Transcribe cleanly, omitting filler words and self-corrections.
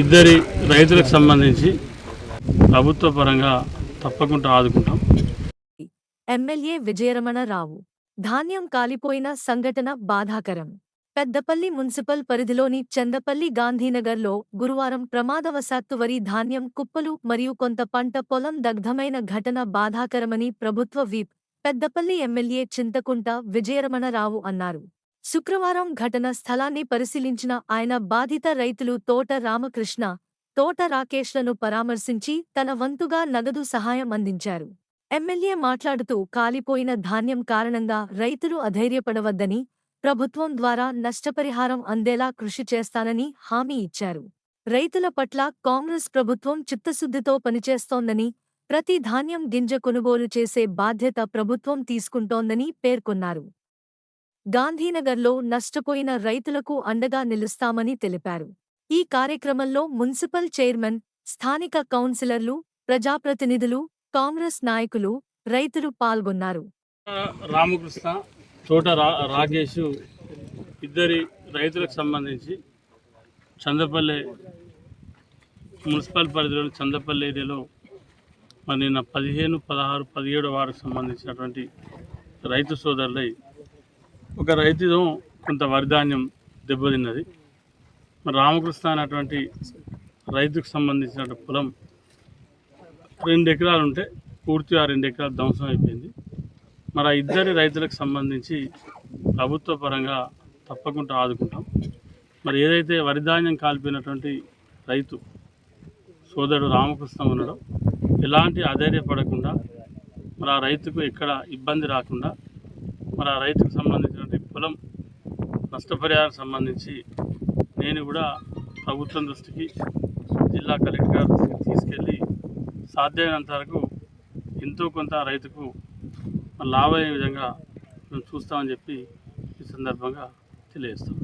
ఇద్దరి రైతులకు సంబంధించి ప్రభుత్వ పరంగా తప్పకుండా ఆదుకుంటాం. ఎమ్మెల్యే విజయరమణరావు. ధాన్యం కాలిపోయిన సంఘటన బాధాకరం. పెద్దపల్లి మున్సిపల్ పరిధిలోని చందపల్లి గాంధీనగర్లో గురువారం ప్రమాదవశాత్తు వరి ధాన్యం కుప్పలు మరియు కొంత పంట పొలం దగ్ధమైన ఘటన బాధాకరమని ప్రభుత్వ విప్, పెద్దపల్లి ఎమ్మెల్యే చింతకుంట విజయరమణరావు అన్నారు. శుక్రవారం ఘటన స్థలాన్ని పరిశీలించిన ఆయన బాధిత రైతులు తోట రామకృష్ణ, తోట రాకేష్లను పరామర్శించి తన వంతుగా నగదు సహాయం అందించారు. ఎమ్మెల్యే మాట్లాడుతూ కాలిపోయిన ధాన్యం కారణంగా రైతులు అధైర్యపడవద్దని, ప్రభుత్వం ద్వారా నష్టపరిహారం అందేలా కృషి చేస్తానని హామీ ఇచ్చారు. రైతుల పట్ల కాంగ్రెస్ ప్రభుత్వం చిత్తశుద్ధితో పనిచేస్తోందని, ప్రతి ధాన్యం గింజ కొనుగోలు చేసే బాధ్యత ప్రభుత్వం తీసుకుంటోందని పేర్కొన్నారు. గాంధీనగర్లో నష్టపోయిన రైతులకు అండగా నిలుస్తామని తెలిపారు. ఈ కార్యక్రమంలో మున్సిపల్ చైర్మన్, స్థానిక కౌన్సిలర్లు, ప్రజాప్రతినిధులు, కాంగ్రెస్ నాయకులు, రైతులు పాల్గొన్నారు. రామకృష్ణ, తోట రాకేష్ ఇద్దరి రైతులకు సంబంధించి చందపల్లి మున్సిపల్ పరిధిలోని చందపల్లి ఏరియాలో మరి నిన్న 15, 16, 17 వారికి సంబంధించినటువంటి రైతు సోదరులై ఒక రైతు కొంత వరిధాన్యం దెబ్బతిన్నది. మరి రామకృష్ణ అనేటువంటి రైతుకు సంబంధించిన పొలం 2 ఎకరాలు ఉంటే పూర్తిగా 2 ఎకరాలు ధ్వంసం అయిపోయింది. మరి ఆ ఇద్దరి రైతులకు సంబంధించి ప్రభుత్వ పరంగా తప్పకుండా ఆదుకుంటాం. మరి ఏదైతే వరిధాన్యం కాల్పోయినటువంటి రైతు సోదరుడు రామకృష్ణ ఉన్నాడో ఎలాంటి అధైర్యపడకుండా మరి ఆ రైతుకు ఎక్కడ ఇబ్బంది రాకుండా మరి ఆ రైతుకు సంబంధించినటువంటి పొలం నష్టపరిహారం సంబంధించి నేను కూడా ప్రభుత్వం దృష్టికి, జిల్లా కలెక్టర్ గారి దృష్టికి తీసుకెళ్ళి సాధ్యమైనంత వరకు ఎంతో కొంత రైతుకు లాభమయ్యే విధంగా మేము చూస్తామని చెప్పి ఈ సందర్భంగా తెలియజేస్తాం.